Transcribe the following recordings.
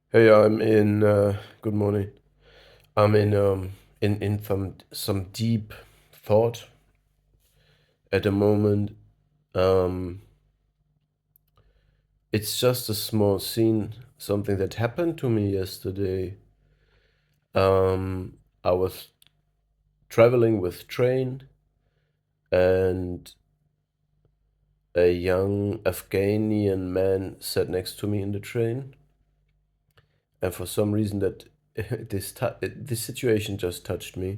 Hey, I'm in. Good morning. I'm in some deep thought at the moment. Um, it's just a small scene, something that happened to me yesterday. I was traveling with train, and a young Afghanian man sat next to me in the train, and for some reason that this situation just touched me.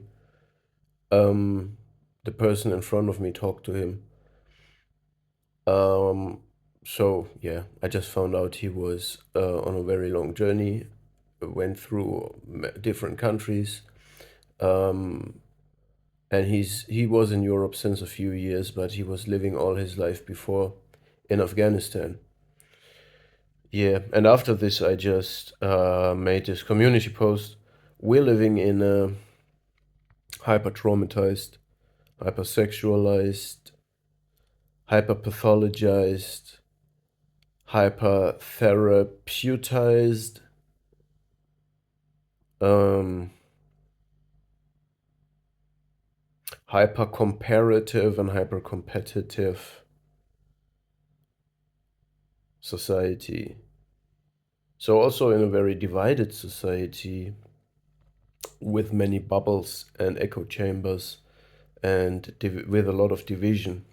Um, the person in front of me talked to him. Um, so yeah, I just found out he was on a very long journey, went through different countries, um, and he was in Europe since a few years, but he was living all his life before in Afghanistan. Yeah, and after this, I just made this community post. We're living in a hyper traumatized, hyper sexualized, hyper pathologized, hyper therapeutized, um, hyper comparative and hyper competitive society. So, also in a very divided society with many bubbles and echo chambers and with a lot of division.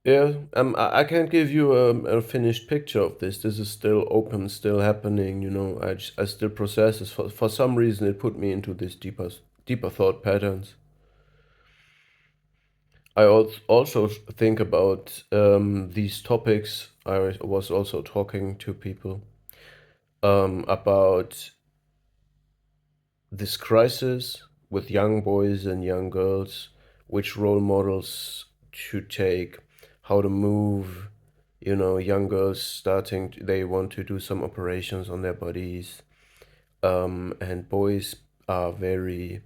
Yeah, I can't give you a finished picture of this. This is still open, still happening. I still process this. For some reason, it put me into this deeper thought patterns. I also think about these topics. I was also talking to people about this crisis with young boys and young girls, which role models to take, how to move. Young girls starting, they want to do some operations on their bodies, and boys are very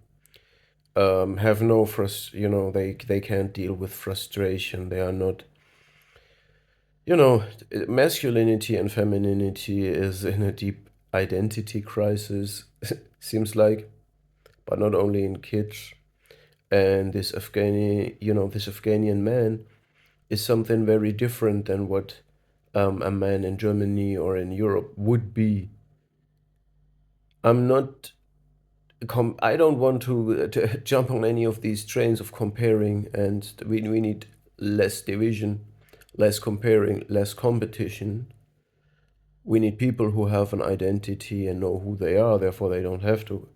have no they can't deal with frustration. They are not. Masculinity and femininity is in a deep identity crisis, seems like, but not only in kids. And this Afghanian man is something very different than what a man in Germany or in Europe would be. I'm not. I don't want to jump on any of these trains of comparing, and we need less division, less comparing, less competition. We need people who have an identity and know who they are, therefore, they don't have to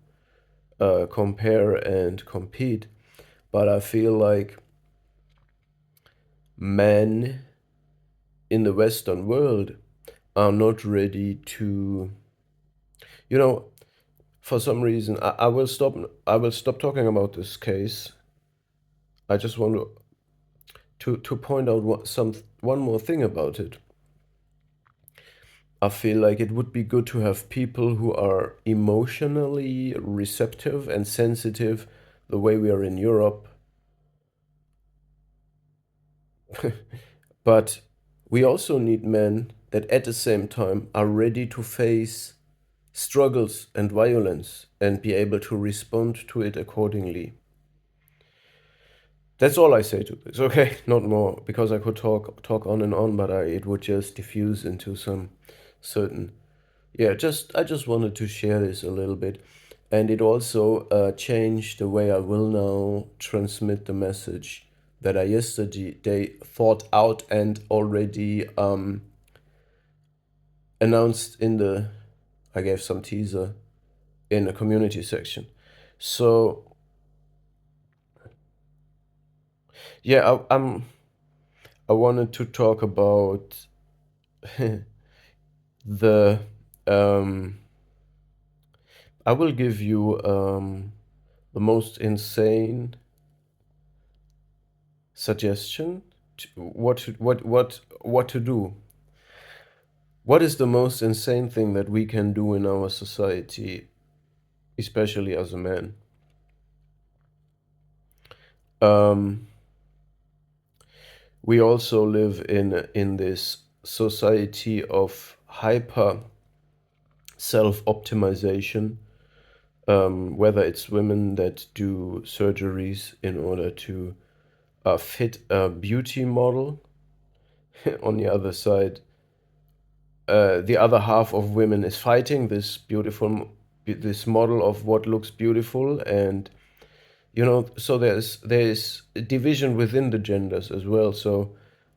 compare and compete. But I feel like men in the Western world are not ready to, you know, for some reason, I will stop. I will stop talking about this case. I just want to point out one more thing about it. I feel like it would be good to have people who are emotionally receptive and sensitive the way we are in Europe. But we also need men that at the same time are ready to face struggles and violence and be able to respond to it accordingly. That's all I say to this. Okay, not more, because I could talk on and on, but it would just diffuse into some certain. Yeah, just I just wanted to share this a little bit, and it also changed the way I will now transmit the message that I yesterday thought out and already announced in the. I gave some teaser in a community section. So yeah, I wanted to talk about the um, I will give you the most insane suggestion what to do. What is the most insane thing that we can do in our society, especially as a man? Um, we also live in this society of hyper self-optimization, whether it's women that do surgeries in order to fit a beauty model. On the other side, the other half of women is fighting this model of what looks beautiful, and so there's a division within the genders as well. So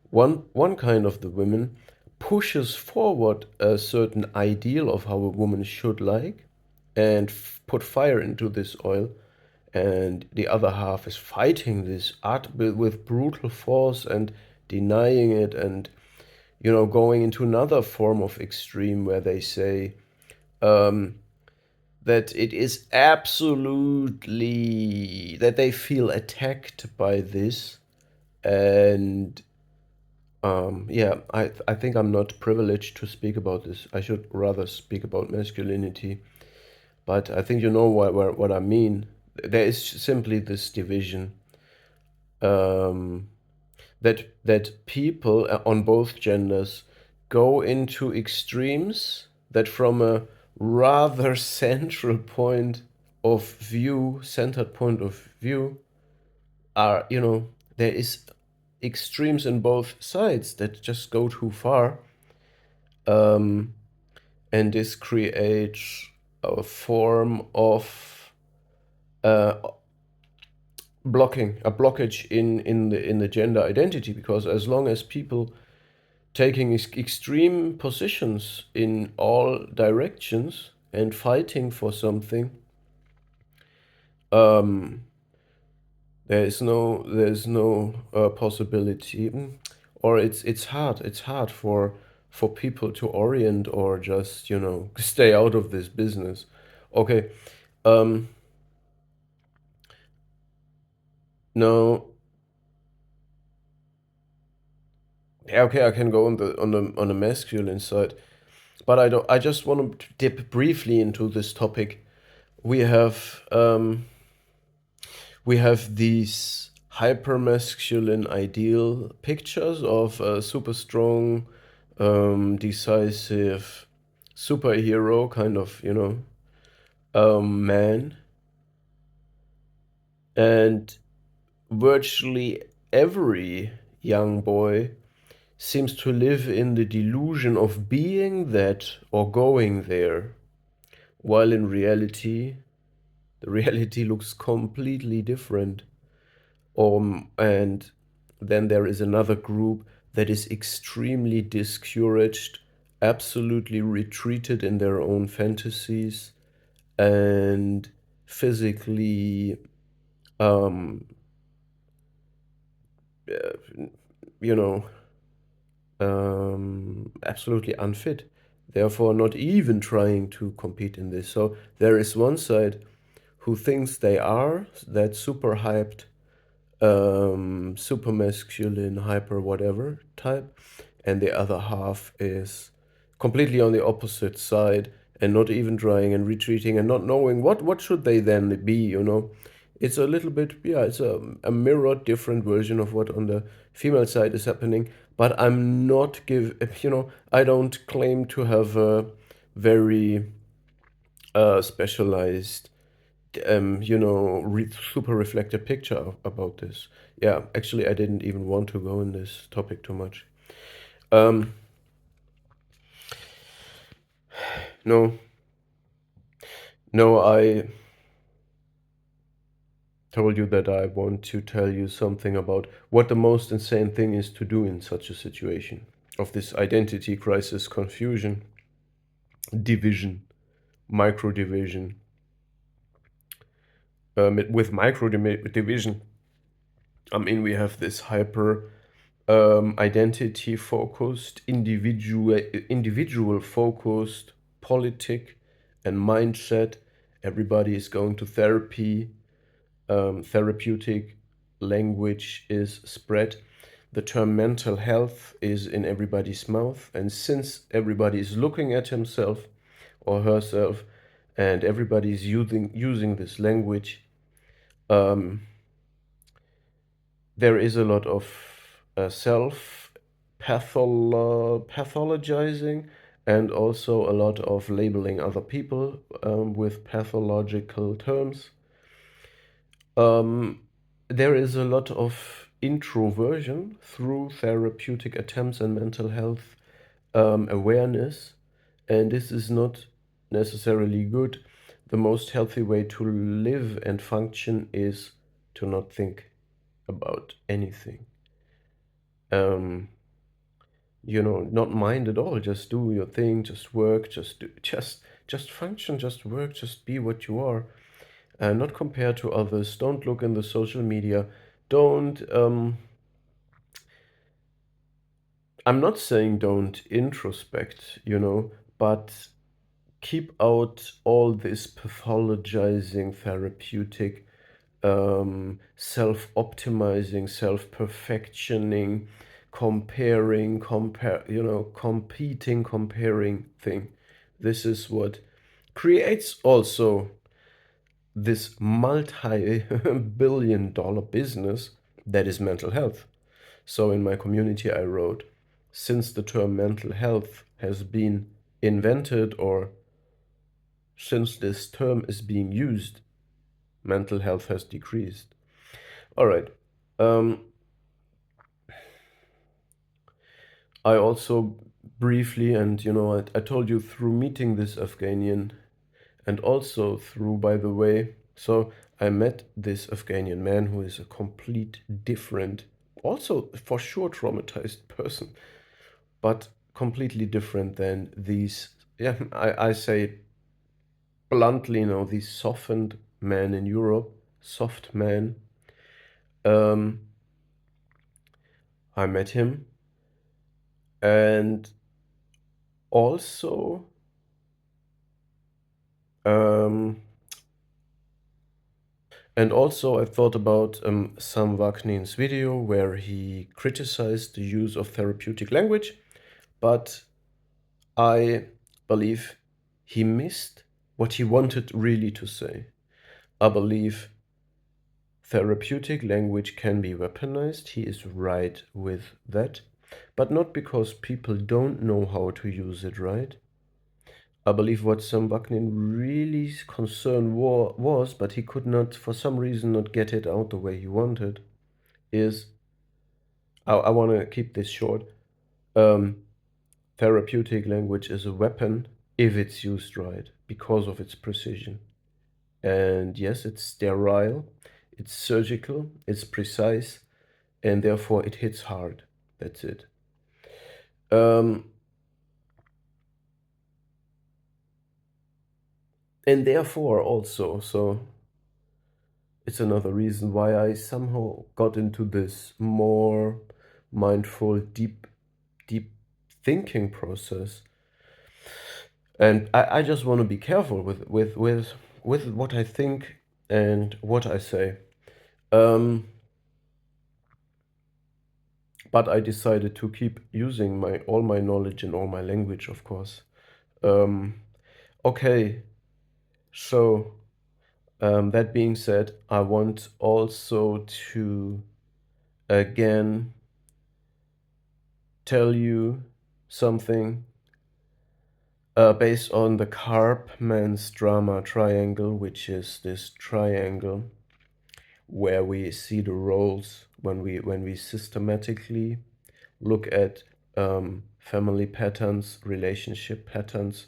one kind of the women pushes forward a certain ideal of how a woman should like, and put fire into this oil, and the other half is fighting this art with brutal force and denying it, and going into another form of extreme where they say um, that it is absolutely that they feel attacked by this. And yeah, I think I'm not privileged to speak about this. I should rather speak about masculinity. But I think you know what I mean. There is simply this division, um, that people on both genders go into extremes that, from a rather centered point of view, are, there is extremes in both sides that just go too far. Um, and this creates a form of uh, a blockage in the gender identity, because as long as people taking extreme positions in all directions and fighting for something, um, there's no possibility, or it's hard for people to orient, or just stay out of this business. Okay. um no. Yeah, okay, I can go on the masculine side, but I just want to dip briefly into this topic. We have these hyper masculine ideal pictures of a super strong, decisive superhero kind of, man. And virtually every young boy seems to live in the delusion of being that or going there, while in reality, the reality looks completely different. And then there is another group that is extremely discouraged, absolutely retreated in their own fantasies, and physically, um, uh, you know, absolutely unfit. Therefore, not even trying to compete in this. So there is one side who thinks they are that super hyped, super masculine, hyper whatever type, and the other half is completely on the opposite side, and not even trying and retreating and not knowing what should they then be. It's a little bit, yeah, it's a mirrored different version of what on the female side is happening. But I don't claim to have a very specialized, super reflective picture about this. Yeah, actually, I didn't even want to go in this topic too much. Um, no, no, I told you that I want to tell you something about what the most insane thing is to do in such a situation of this identity crisis, confusion, division, micro division. With micro division, I mean, we have this hyper identity focused, individual focused politic and mindset. Everybody is going to therapy. Therapeutic language is spread. The term mental health is in everybody's mouth. And since everybody is looking at himself or herself, and everybody is using this language, um, there is a lot of self pathologizing, and also a lot of labeling other people with pathological terms. Um, there is a lot of introversion through therapeutic attempts and mental health awareness, and this is not necessarily good. The most healthy way to live and function is to not think about anything. Um, not mind at all. Just do your thing. Just work. Just function. Just work. Just be what you are. Not compare to others. Don't look in the social media. Don't. I'm not saying don't introspect. But keep out all this pathologizing, therapeutic, self-optimizing, self-perfectioning, competing, comparing thing. This is what creates also this multi-billion dollar business that is mental health. So in my community, I wrote, since the term mental health has been invented, or since this term is being used, mental health has decreased. All right. Um, I also briefly, and I told you through meeting this Afghanian, and also through, by the way, so I met this Afghanian man who is a complete different, also for sure traumatized person, but completely different than these, yeah, I say bluntly, these softened men in Europe, soft men. Um, I met him, and also, um, I thought about Sam Vaknin's video where he criticized the use of therapeutic language, but I believe he missed what he wanted really to say. I believe therapeutic language can be weaponized. He is right with that, but not because people don't know how to use it right. I believe what Sam Vaknin really concern was, but he could not, for some reason, not get it out the way he wanted, is, I want to keep this short. Um, Therapeutic language is a weapon if it's used right because of its precision. And yes, it's sterile, it's surgical, it's precise, and therefore it hits hard. That's it. Um, and therefore also, so it's another reason why I somehow got into this more mindful, deep thinking process. And I just want to be careful with what I think and what I say. Um, but I decided to keep using my all my knowledge and all my language, of course. Um, okay, so that being said, I want also to again tell you something based on the Karpman's drama triangle, which is this triangle where we see the roles when we systematically look at family patterns, relationship patterns,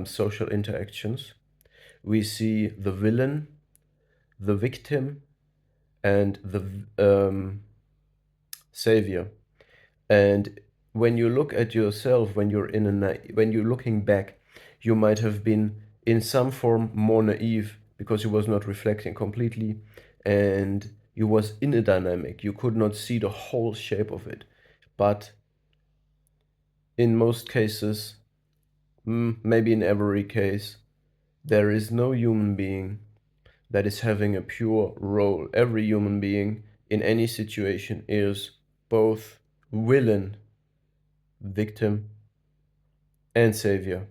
social interactions. We see the villain, the victim, and the savior. And when you look at yourself, when you're looking back, you might have been in some form more naive because you was not reflecting completely, and you was in a dynamic. You could not see the whole shape of it. But in most cases, maybe in every case, there is no human being that is having a pure role. Every human being in any situation is both villain, victim, and savior.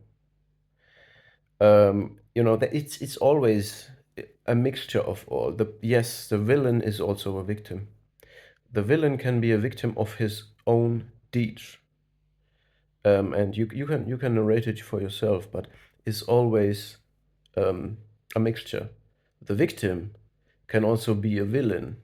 That it's always a mixture of all. The villain is also a victim, The villain can be a victim of his own deeds. And you can narrate it for yourself, but it's always um, a mixture. The victim can also be a villain,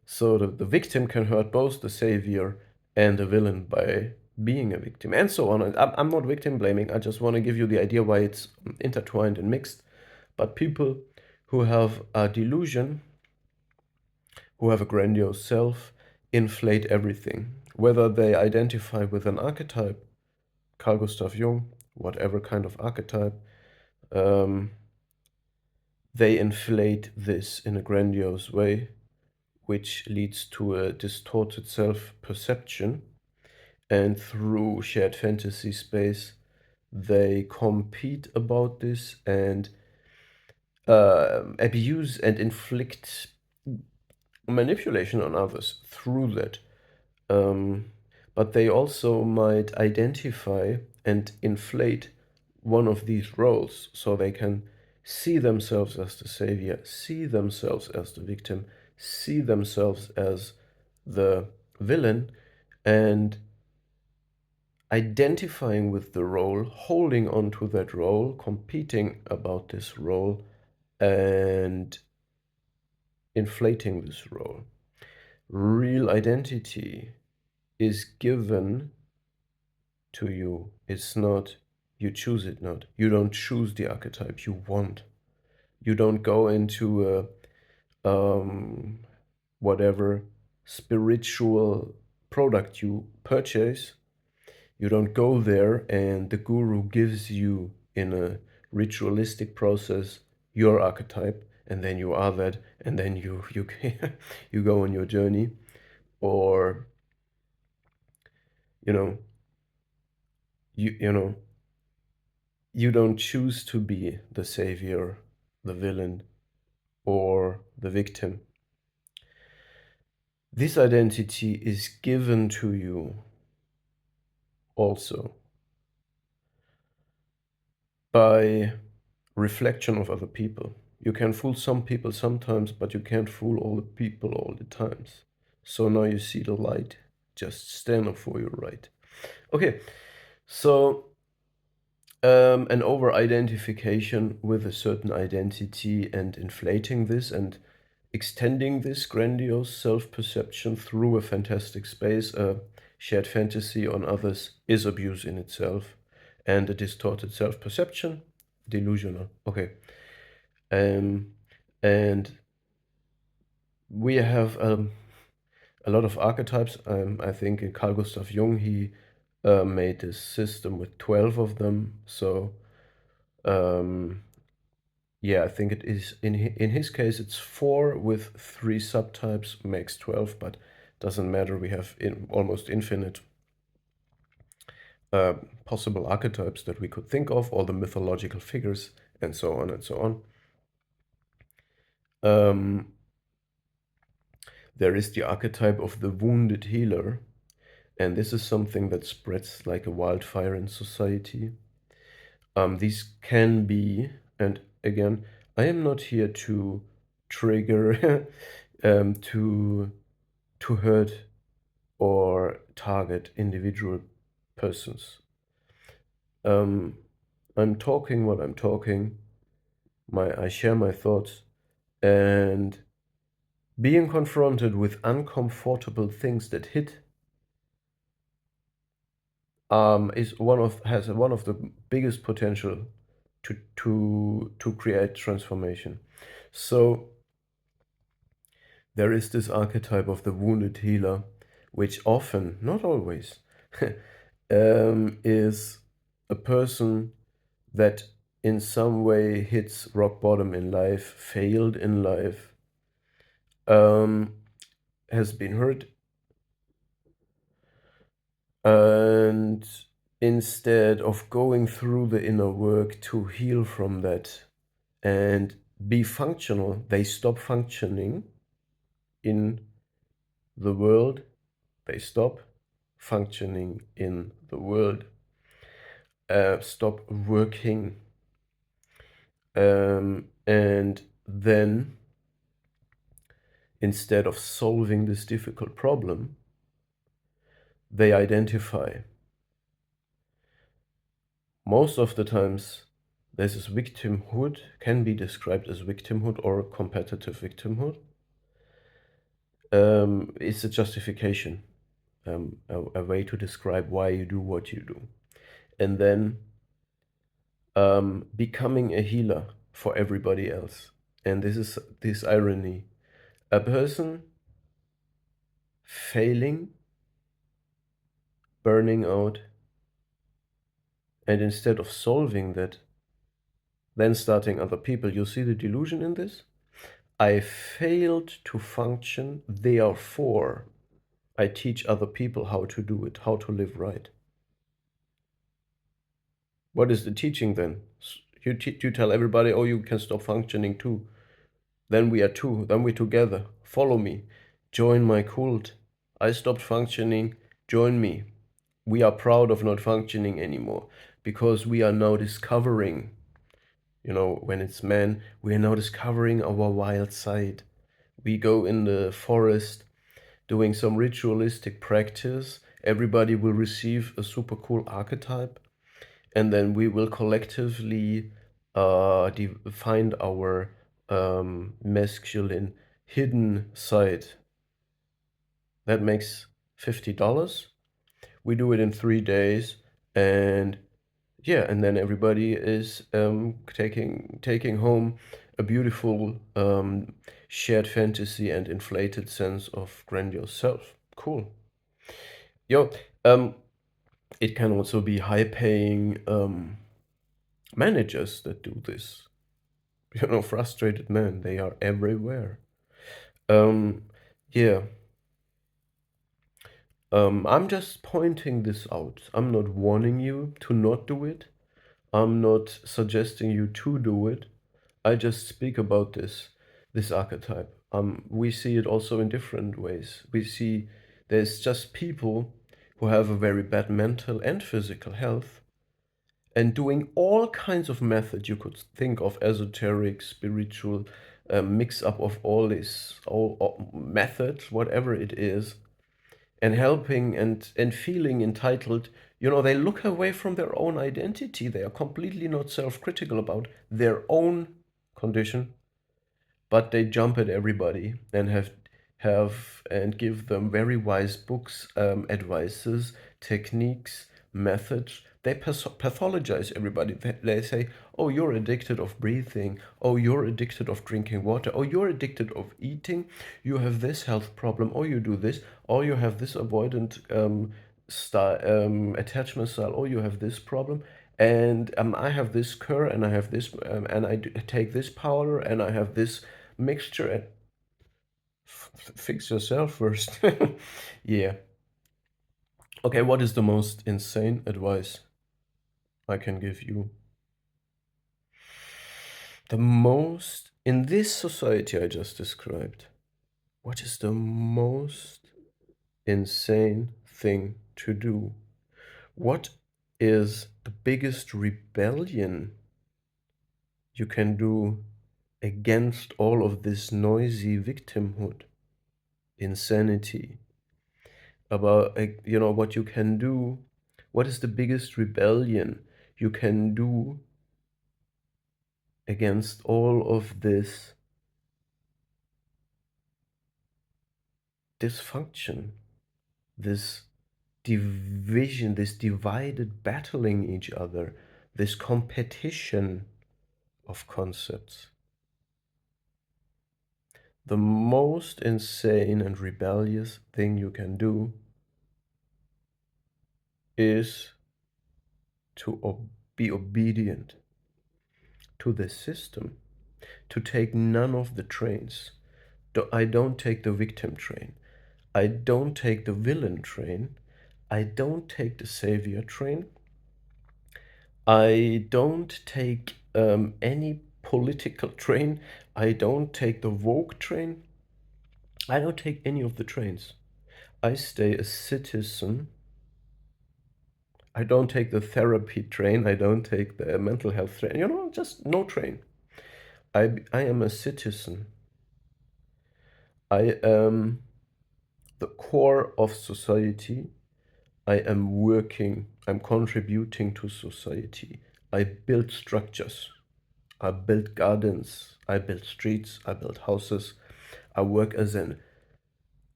so the victim can hurt both the savior and the villain by being a victim, and so on. And I'm not victim blaming, I just want to give you the idea why it's intertwined and mixed. But people who have a delusion, who have a grandiose self, inflate everything. Whether they identify with an archetype, Carl Gustav Jung, whatever kind of archetype, um, they inflate this in a grandiose way, which leads to a distorted self-perception. And through shared fantasy space, they compete about this and abuse and inflict manipulation on others through that. Um, but they also might identify and inflate one of these roles so they can see themselves as the savior, see themselves as the victim, see themselves as the villain, and identifying with the role, holding on to that role, competing about this role, and inflating this role. Real identity is given to you. It's not, you choose it not. You don't choose the archetype you want. You don't go into a whatever spiritual product you purchase. You don't go there and the guru gives you in a ritualistic process your archetype, and then you are that, and then you you go on your journey. Or you know you know you don't choose to be the savior, the villain, or the victim. This identity is given to you also by reflection of other people. You can fool some people sometimes, but you can't fool all the people all the times. So now you see the light. Just stand up for your right. Okay, so an over-identification with a certain identity and inflating this and extending this grandiose self-perception through a fantastic space, a shared fantasy on others, is abuse in itself, and a distorted self-perception, delusional. Okay. Um, and we have a lot of archetypes. I think in Carl Gustav Jung, he made this system with 12 of them. So um, yeah, I think it is in his case it's 4 with 3 subtypes makes 12, but doesn't matter. We have almost infinite possible archetypes that we could think of, all the mythological figures, and so on and so on. There is the archetype of the wounded healer, and this is something that spreads like a wildfire in society. These can be, and again, I am not here to trigger, to hurt or target individual persons. I'm talking what I'm talking. I share my thoughts, and being confronted with uncomfortable things that hit is has one of the biggest potential to create transformation. So there is this archetype of the wounded healer, which often, not always, is a person that in some way hits rock bottom in life, failed in life, has been hurt, and instead of going through the inner work to heal from that and be functional, they stop functioning in the world. They stop functioning in the world, stop working, and then instead of solving this difficult problem, they identify. Most of the times, this is victimhood, can be described as victimhood or competitive victimhood. It's a justification, a way to describe why you do what you do. And then becoming a healer for everybody else. And this is this irony. A person failing, burning out, and instead of solving that, then starting other people. You see the delusion in this? I failed to function, therefore I teach other people how to do it, how to live right. What is the teaching then? You tell everybody, oh, you can stop functioning too. Then we are two, then we're together. Follow me. Join my cult. I stopped functioning. Join me. We are proud of not functioning anymore because we are now discovering, when it's men, we are now discovering our wild side. We go in the forest doing some ritualistic practice. Everybody will receive a super cool archetype, and then we will collectively find our masculine hidden side. That makes $50. We do it in 3 days, and yeah, and then everybody is taking home a beautiful shared fantasy and inflated sense of grandiose self. Cool. Yo, it can also be high-paying managers that do this. Frustrated men, they are everywhere. Um, yeah. I'm just pointing this out. I'm not warning you to not do it. I'm not suggesting you to do it. I just speak about this archetype. We see it also in different ways. We see there's just people who have a very bad mental and physical health, and doing all kinds of methods you could think of, esoteric, spiritual, mix up of all these all methods, whatever it is, and helping and feeling entitled. They look away from their own identity. They are completely not self-critical about their own condition, but they jump at everybody and have and give them very wise books, advices, techniques, methods. They pathologize everybody. They say, oh, you're addicted of breathing. Oh, you're addicted of drinking water. Oh, you're addicted of eating. You have this health problem. Oh, you do this. Oh, you have this avoidant attachment style. Oh, you have this problem. And I have this cure, and I have this, and I take this powder, and I have this mixture. And fix yourself first. Yeah. Okay, what is the most insane advice I can give you? The most, in this society I just described, what is the most insane thing to do? What is the biggest rebellion you can do against all of this noisy victimhood, insanity? About what you can do. What is the biggest rebellion you can do against all of this dysfunction, this division, this divided battling each other, this competition of concepts? The most insane and rebellious thing you can do is to be obedient to the system, to take none of the trains. I don't take the victim train. I don't take the villain train. I don't take the savior train. I don't take any political train. I don't take the woke train. I don't take any of the trains. I stay a citizen. I don't take the therapy train. I don't take the mental health train. Just no train. I am a citizen. I am the core of society. I am working, I'm contributing to society. I build structures. I build gardens. I build streets. I build houses. I work as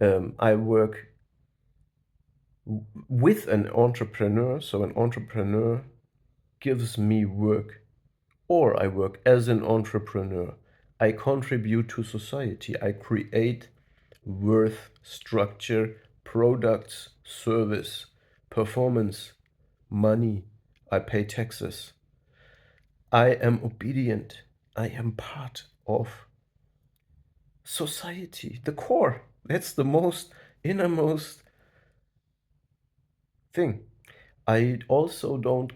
I work with an entrepreneur. So an entrepreneur gives me work, or I work as an entrepreneur. I contribute to society. I create worth, structure, products, service, performance, money. I pay taxes. I am obedient. I am part of society, the core. That's the most innermost thing. I also don't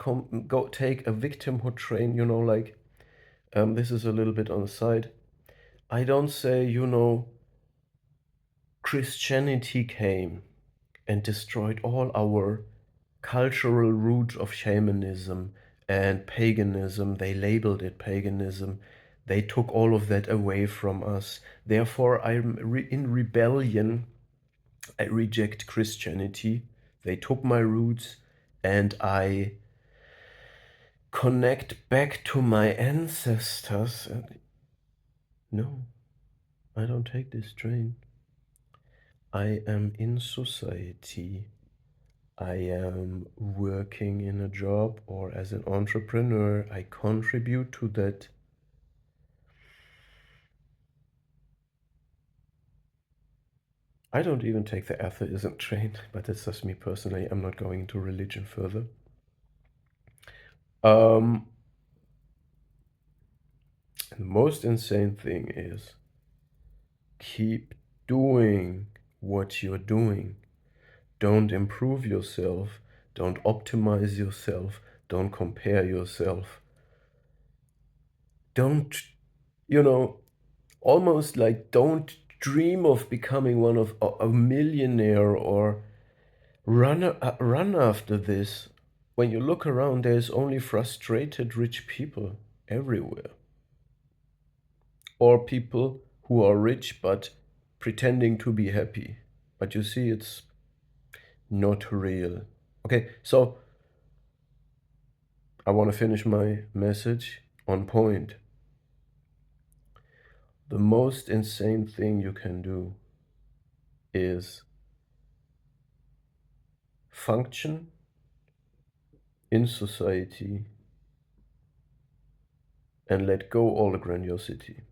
go take a victimhood train, like this is a little bit on the side. I don't say, Christianity came and destroyed all our cultural roots of shamanism and paganism. They labeled it paganism. They took all of that away from us. Therefore, I'm in rebellion. I reject Christianity. They took my roots and I connect back to my ancestors. And no, I don't take this train. I am in society. I am working in a job or as an entrepreneur. I contribute to that. I don't even take the atheism train, but that's just me personally. I'm not going into religion further. The most insane thing is keep doing what you're doing. Don't improve yourself. Don't optimize yourself. Don't compare yourself. Don't, you know, almost like don't dream of becoming one of a millionaire or run after this. When you look around, there's only frustrated rich people everywhere. Or people who are rich but pretending to be happy. But you see, it's not real. Okay, so I want to finish my message on point. The most insane thing you can do is function in society and let go all the grandiosity.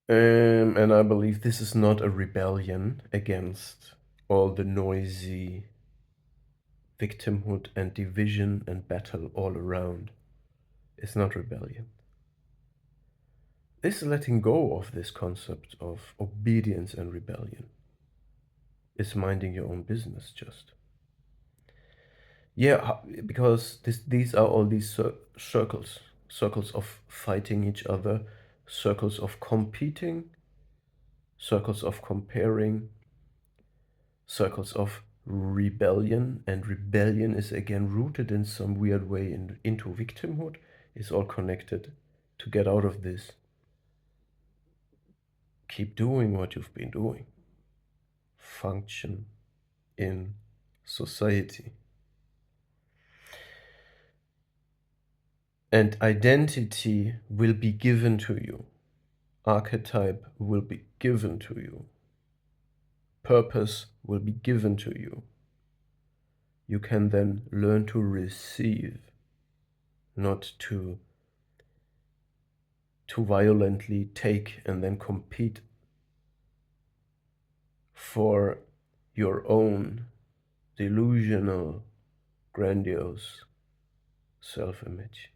And I believe this is not a rebellion against all the noisy victimhood and division and battle all around. It's not rebellion. This letting go of this concept of obedience and rebellion is minding your own business just. Yeah, because these are all these circles of fighting each other, circles of competing, circles of comparing, circles of rebellion, and rebellion is again rooted in some weird way into victimhood. It's all connected. To get out of this, keep doing what you've been doing. Function in society. And identity will be given to you. Archetype will be given to you. Purpose will be given to you. You can then learn to receive, not to violently take and then compete for your own delusional, grandiose self-image.